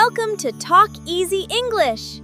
Welcome to Talk Easy English.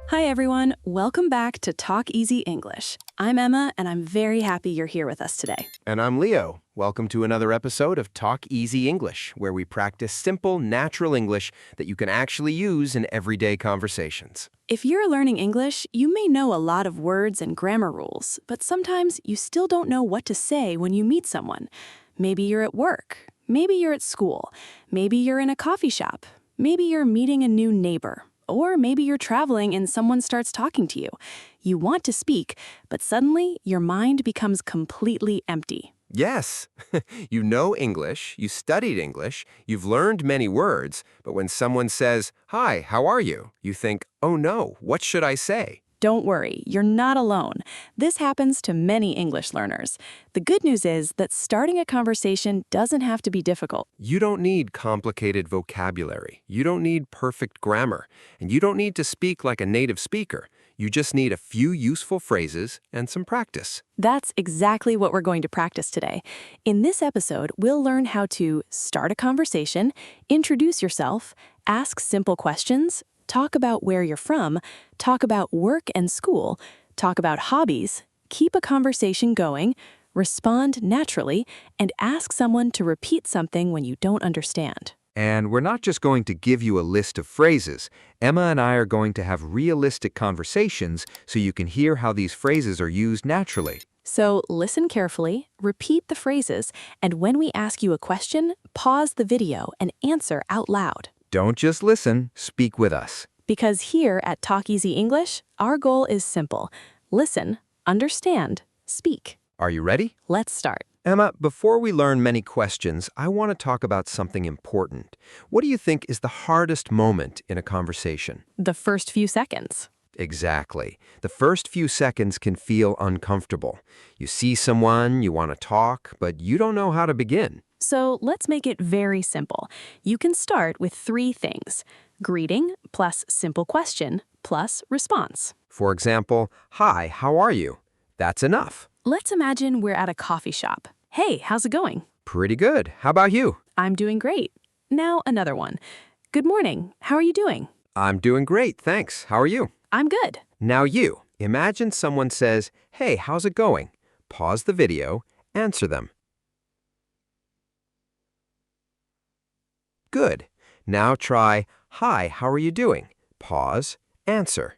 Hi everyone, welcome back to Talk Easy English. I'm Emma and I'm very happy you're here with us today. And I'm Leo. Welcome to another episode of Talk Easy English, where we practice simple, natural English that you can actually use in everyday conversations. If you're learning English, you may know a lot of words and grammar rules, but sometimes you still don't know what to say when you meet someone. Maybe you're at work, maybe you're at school, maybe you're in a coffee shop, maybe you're meeting a new neighbor. Or maybe you're traveling and someone starts talking to you. You want to speak, but suddenly your mind becomes completely empty. Yes, you know English, you studied English, you've learned many words, but when someone says, "Hi, how are you?" you think, "Oh no, what should I say?" Don't worry, you're not alone. This happens to many English learners. The good news is that starting a conversation doesn't have to be difficult. You don't need complicated vocabulary, you don't need perfect grammar, and you don't need to speak like a native speaker. You just need a few useful phrases and some practice. That's exactly what we're going to practice today. In this episode, we'll learn how to start a conversation, introduce yourself, ask simple questions, talk about where you're from, talk about work and school, talk about hobbies, keep a conversation going, respond naturally, and ask someone to repeat something when you don't understand. And we're not just going to give you a list of phrases. Emma and I are going to have realistic conversations so you can hear how these phrases are used naturally. So listen carefully, repeat the phrases, and when we ask you a question, pause the video and answer out loud. Don't just listen, speak with us. Because here at Talk Easy English, our goal is simple. Listen, understand, speak. Are you ready? Let's start. Emma, before we learn many questions, I want to talk about something important. What do you think is the hardest moment in a conversation? The first few seconds. Exactly. The first few seconds can feel uncomfortable. You see someone, you want to talk, but you don't know how to begin. So let's make it very simple. You can start with 3 things: greeting plus simple question plus response. For example, "Hi, how are you?" That's enough. Let's imagine we're at a coffee shop. Hey, how's it going? Pretty good. How about you? I'm doing great. Now another one. Good morning. How are you doing? I'm doing great, thanks. How are you? I'm good. Now you. Imagine someone says, "Hey, how's it going?" Pause the video, answer them. Good. Now try, "Hi, how are you doing?" Pause, answer.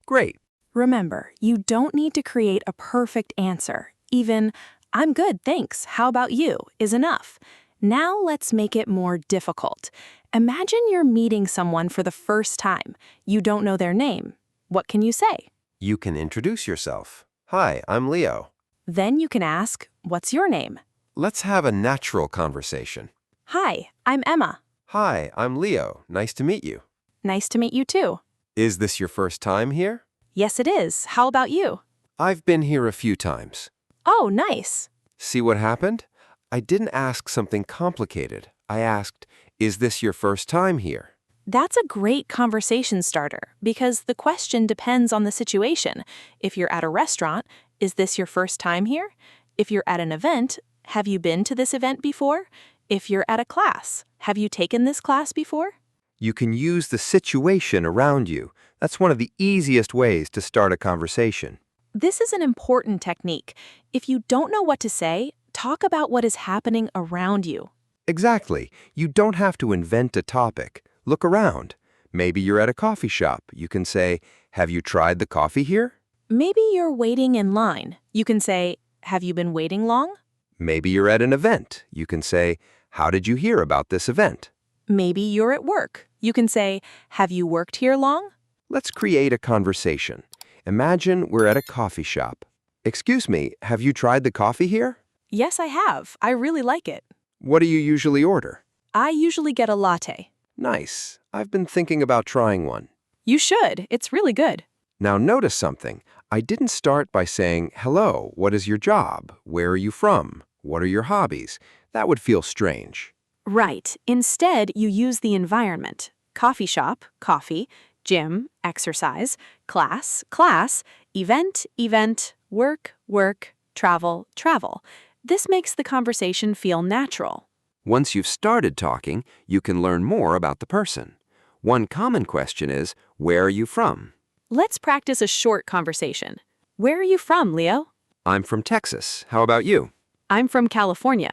Great. Remember, you don't need to create a perfect answer. Even, "I'm good, thanks. How about you?" is enough. Now let's make it more difficult. Imagine you're meeting someone for the first time. You don't know their name. What can you say? You can introduce yourself. "Hi, I'm Leo." Then you can ask, "What's your name?" Let's have a natural conversation. "Hi, I'm Emma." "Hi, I'm Leo. Nice to meet you." "Nice to meet you too." "Is this your first time here?" "Yes, it is. How about you?" "I've been here a few times." "Oh, nice." See what happened? I didn't ask something complicated. I asked, "Is this your first time here?" That's a great conversation starter because the question depends on the situation. If you're at a restaurant, "Is this your first time here?" If you're at an event, "Have you been to this event before?" If you're at a class, "Have you taken this class before?" You can use the situation around you. That's one of the easiest ways to start a conversation. This is an important technique. If you don't know what to say, talk about what is happening around you. Exactly. You don't have to invent a topic. Look around. Maybe you're at a coffee shop. You can say, "Have you tried the coffee here?" Maybe you're waiting in line. You can say, "Have you been waiting long?" Maybe you're at an event. You can say, "How did you hear about this event?" Maybe you're at work. You can say, "Have you worked here long?" Let's create a conversation. Imagine we're at a coffee shop. "Excuse me, have you tried the coffee here?" "Yes, I have. I really like it." "What do you usually order?" "I usually get a latte." "Nice. I've been thinking about trying one." "You should. It's really good." Now notice something. I didn't start by saying, "Hello, what is your job? Where are you from? What are your hobbies?" That would feel strange. Right. Instead, you use the environment. Coffee shop, coffee, gym, exercise, class, class, event, event, work, work, travel, travel. This makes the conversation feel natural. Once you've started talking, you can learn more about the person. One common question is, where are you from? Let's practice a short conversation. Where are you from, Leo? I'm from Texas. How about you? I'm from California.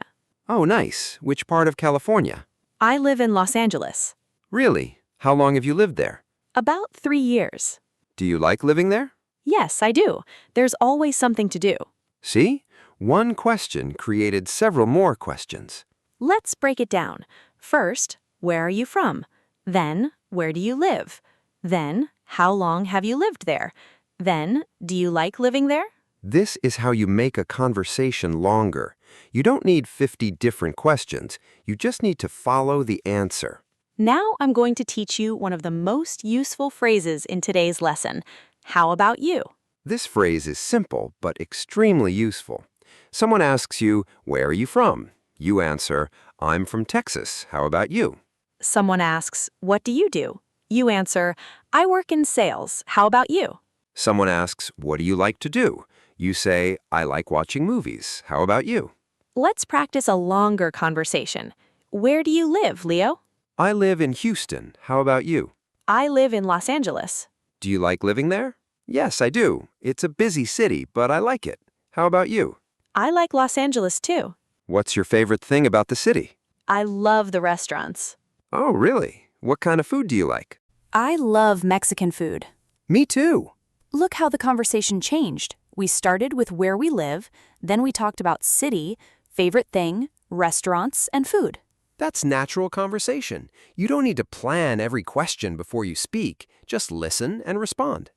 Oh, nice. Which part of California? I live in Los Angeles. Really? How long have you lived there? About 3 years. Do you like living there? Yes, I do. There's always something to do. See? One question created several more questions. Let's break it down. First, where are you from? Then, where do you live? Then, how long have you lived there? Then, do you like living there? This is how you make a conversation longer. You don't need 50 different questions. You just need to follow the answer. Now I'm going to teach you one of the most useful phrases in today's lesson. How about you? This phrase is simple but extremely useful. Someone asks you, where are you from? You answer, I'm from Texas. How about you? Someone asks, what do you do? You answer, I work in sales. How about you? Someone asks, what do you like to do? You say, I like watching movies. How about you? Let's practice a longer conversation. Where do you live, Leo? I live in Houston. How about you? I live in Los Angeles. Do you like living there? Yes, I do. It's a busy city, but I like it. How about you? I like Los Angeles too. What's your favorite thing about the city? I love the restaurants. Oh, really? What kind of food do you like? I love Mexican food. Me too. Look how the conversation changed. We started with where we live, then we talked about city, favorite thing, restaurants, and food. That's natural conversation. You don't need to plan every question before you speak. Just listen and respond.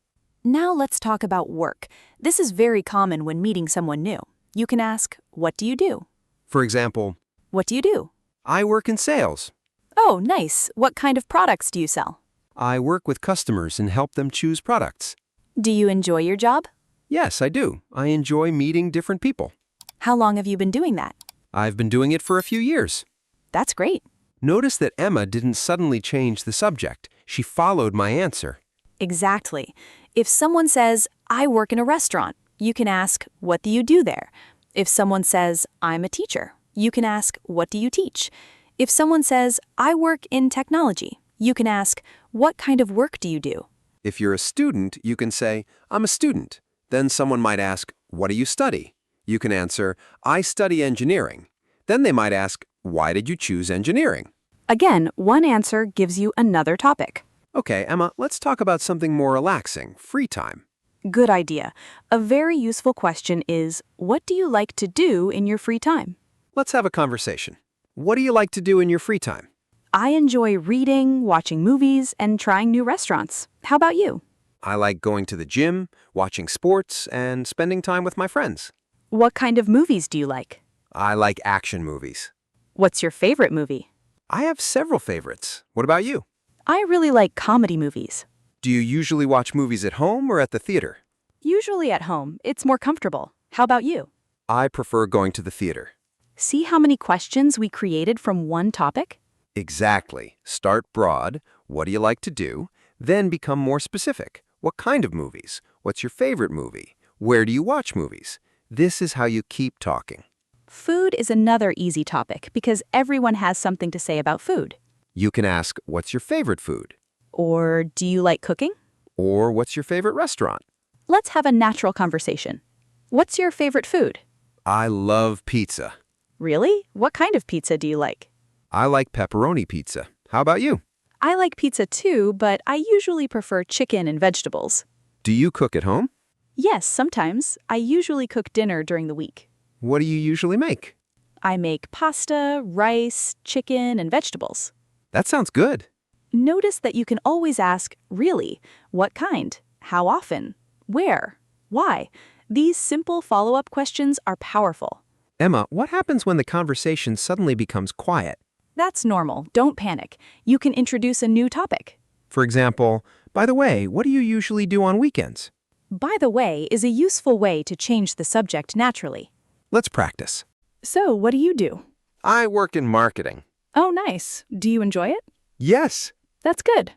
Now let's talk about work. This is very common when meeting someone new. You can ask, what do you do? For example, What do you do? I work in sales. Oh, nice. What kind of products do you sell? I work with customers and help them choose products. Do you enjoy your job? Yes, I do. I enjoy meeting different people. How long have you been doing that? I've been doing it for a few years. That's great. Notice that Emma didn't suddenly change the subject. She followed my answer. Exactly. If someone says, I work in a restaurant, you can ask, what do you do there? If someone says, I'm a teacher, you can ask, what do you teach? If someone says, I work in technology, you can ask, what kind of work do you do? If you're a student, you can say, I'm a student. Then someone might ask, what do you study? You can answer, I study engineering. Then they might ask, why did you choose engineering? Again, one answer gives you another topic. Okay, Emma, let's talk about something more relaxing, free time. Good idea. A very useful question is, what do you like to do in your free time? Let's have a conversation. What do you like to do in your free time? I enjoy reading, watching movies, and trying new restaurants. How about you? I like going to the gym, watching sports, and spending time with my friends. What kind of movies do you like? I like action movies. What's your favorite movie? I have several favorites. What about you? I really like comedy movies. Do you usually watch movies at home or at the theater? Usually at home, it's more comfortable. How about you? I prefer going to the theater. See how many questions we created from one topic? Exactly. Start broad. What do you like to do? Then become more specific. What kind of movies? What's your favorite movie? Where do you watch movies? This is how you keep talking. Food is another easy topic because everyone has something to say about food. You can ask, what's your favorite food? Or do you like cooking? Or what's your favorite restaurant? Let's have a natural conversation. What's your favorite food? I love pizza. Really? What kind of pizza do you like? I like pepperoni pizza. How about you? I like pizza too, but I usually prefer chicken and vegetables. Do you cook at home? Yes, sometimes. I usually cook dinner during the week. What do you usually make? I make pasta, rice, chicken, and vegetables. That sounds good. Notice that you can always ask, really, what kind? How often? Where? Why? These simple follow-up questions are powerful. Emma, what happens when the conversation suddenly becomes quiet? That's normal. Don't panic. You can introduce a new topic. For example, by the way, what do you usually do on weekends? By the way is a useful way to change the subject naturally. Let's practice. So, what do you do? I work in marketing. Oh, nice. Do you enjoy it? Yes. That's good.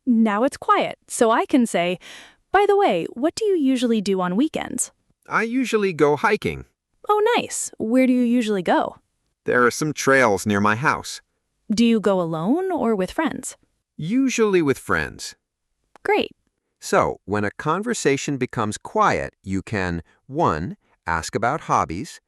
Now it's quiet, so I can say, by the way, what do you usually do on weekends? I usually go hiking. Oh, nice. Where do you usually go? There are some trails near my house. Do you go alone or with friends? Usually with friends. Great. So, when a conversation becomes quiet, you can 1. Ask about hobbies,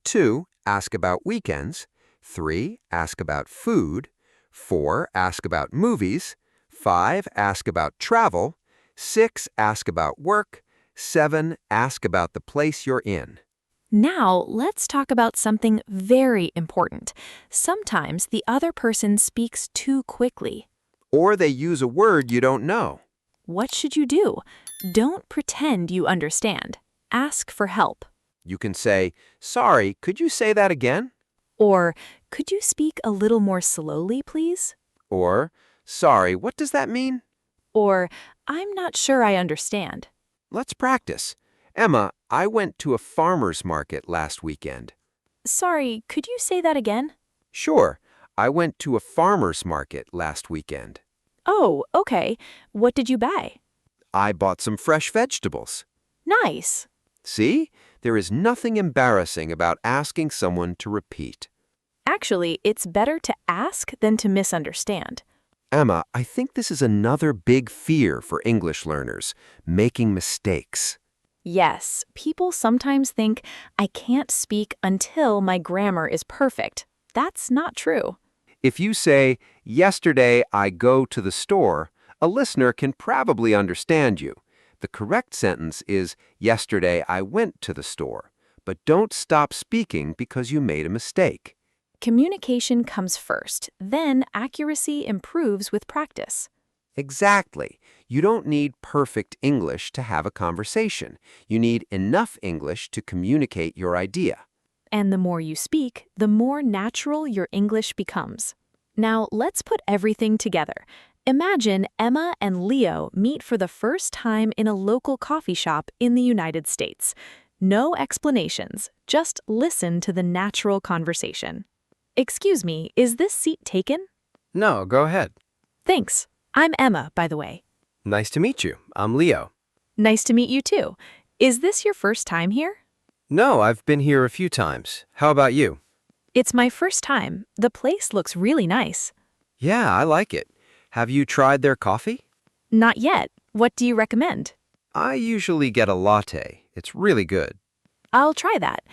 2. Ask about weekends, 3. Ask about food, 4. Ask about movies, 5. Ask about travel, 6. Ask about work, 7. Ask about the place you're in. Now, let's talk about something very important. Sometimes the other person speaks too quickly. Or they use a word you don't know. What should you do? Don't pretend you understand. Ask for help. You can say, "Sorry, could you say that again?" Or, could you speak a little more slowly, please? Or, "Sorry, what does that mean?" Or, I'm not sure I understand. Let's practice. Emma, I went to a farmer's market last weekend. Sorry, could you say that again? Sure, I went to a farmer's market last weekend. Oh, okay. What did you buy? I bought some fresh vegetables. Nice. See? There is nothing embarrassing about asking someone to repeat. Actually, it's better to ask than to misunderstand. Emma, I think this is another big fear for English learners, making mistakes. Yes, people sometimes think, I can't speak until my grammar is perfect. That's not true. If you say, "Yesterday I go to the store," a listener can probably understand you. The correct sentence is, "Yesterday I went to the store." But don't stop speaking because you made a mistake. Communication comes first, then accuracy improves with practice. Exactly. You don't need perfect English to have a conversation. You need enough English to communicate your idea. And the more you speak, the more natural your English becomes. Now, let's put everything together. Imagine Emma and Leo meet for the first time in a local coffee shop in the United States. No explanations, just listen to the natural conversation. Excuse me, is this seat taken? No, go ahead. Thanks. I'm Emma, by the way. Nice to meet you. I'm Leo. Nice to meet you too. Is this your first time here? No, I've been here a few times. How about you? It's my first time. The place looks really nice. Yeah, I like it. Have you tried their coffee? Not yet. What do you recommend? I usually get a latte. It's really good. I'll try that.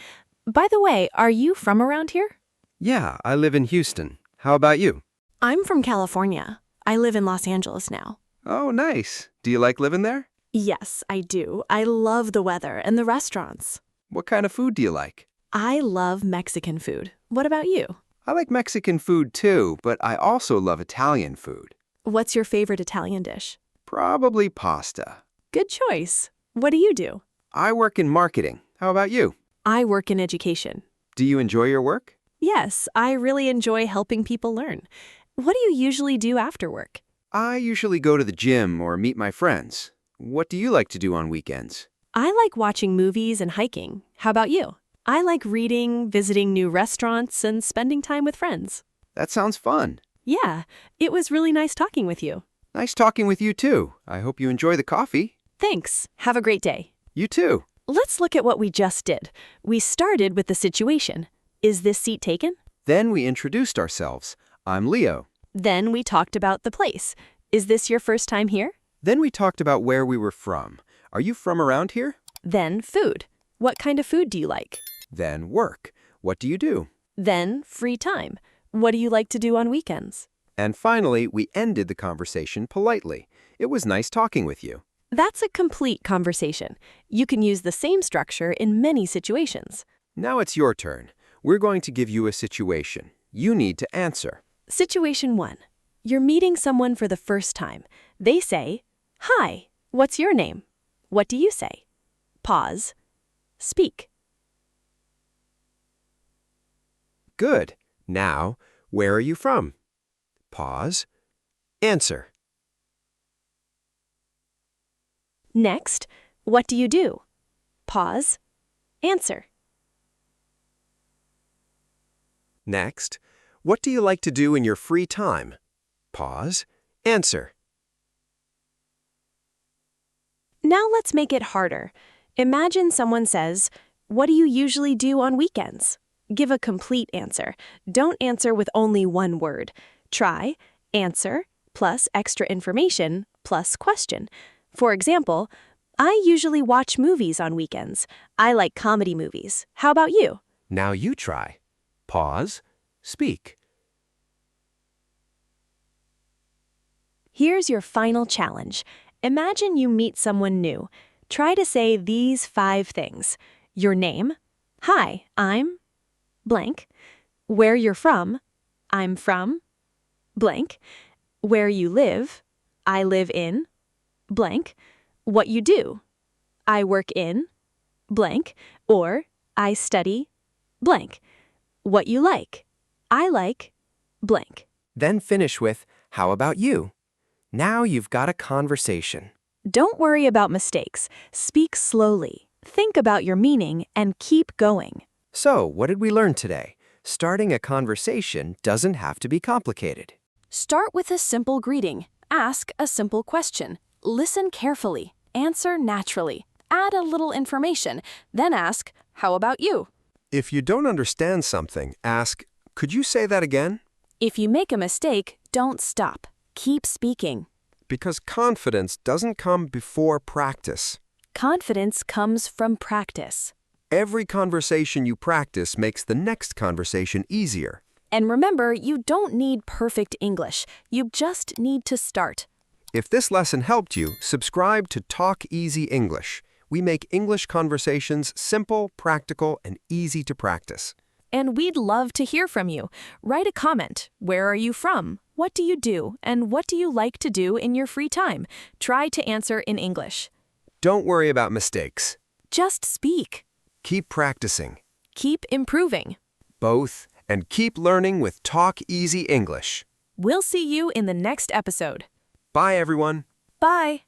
By the way, are you from around here? Yeah, I live in Houston. How about you? I'm from California. I live in Los Angeles now. Oh, nice. Do you like living there? Yes, I do. I love the weather and the restaurants. What kind of food do you like? I love Mexican food. What about you? I like Mexican food too, but I also love Italian food. What's your favorite Italian dish? Probably pasta. Good choice. What do you do? I work in marketing. How about you? I work in education. Do you enjoy your work? Yes, I really enjoy helping people learn. What do you usually do after work? I usually go to the gym or meet my friends. What do you like to do on weekends? I like watching movies and hiking. How about you? I like reading, visiting new restaurants, and spending time with friends. That sounds fun. Yeah, it was really nice talking with you. Nice talking with you too. I hope you enjoy the coffee. Thanks. Have a great day. You too. Let's look at what we just did. We started with the situation. Is this seat taken? Then we introduced ourselves. I'm Leo. Then we talked about the place. Is this your first time here? Then we talked about where we were from. Are you from around here? Then food. What kind of food do you like? Then work. What do you do? Then free time. What do you like to do on weekends? And finally, we ended the conversation politely. It was nice talking with you. That's a complete conversation. You can use the same structure in many situations. Now it's your turn. We're going to give you a situation. You need to answer. Situation 1. You're meeting someone for the first time. They say, "Hi, what's your name?" What do you say? Pause. Speak. Good. Now, where are you from? Pause. Answer. Next, what do you do? Pause. Answer. Next, what do you like to do in your free time? Pause. Answer. Now let's make it harder. Imagine someone says, "What do you usually do on weekends?" Give a complete answer. Don't answer with only one word. Try answer plus extra information plus question. For example, I usually watch movies on weekends. I like comedy movies. How about you? Now you try. Pause. Speak. Here's your final challenge. Imagine you meet someone new. Try to say these 5 things. Your name. Hi, I'm blank. Where you're from. I'm from blank. Where you live. I live in blank. What you do. I work in blank. Or I study blank. What you like. I like blank. Then finish with, how about you? Now you've got a conversation. Don't worry about mistakes. Speak slowly. Think about your meaning and keep going. So, what did we learn today? Starting a conversation doesn't have to be complicated. Start with a simple greeting. Ask a simple question. Listen carefully. Answer naturally. Add a little information. Then ask, how about you? If you don't understand something, ask, could you say that again? If you make a mistake, don't stop. Keep speaking. Because confidence doesn't come before practice. Confidence comes from practice. Every conversation you practice makes the next conversation easier. And remember, you don't need perfect English. You just need to start. If this lesson helped you, subscribe to Talk Easy English. We make English conversations simple, practical, and easy to practice. And we'd love to hear from you. Write a comment. Where are you from? What do you do? And what do you like to do in your free time? Try to answer in English. Don't worry about mistakes. Just speak. Keep practicing. Keep improving. Both, and keep learning with Talk Easy English. We'll see you in the next episode. Bye, everyone. Bye.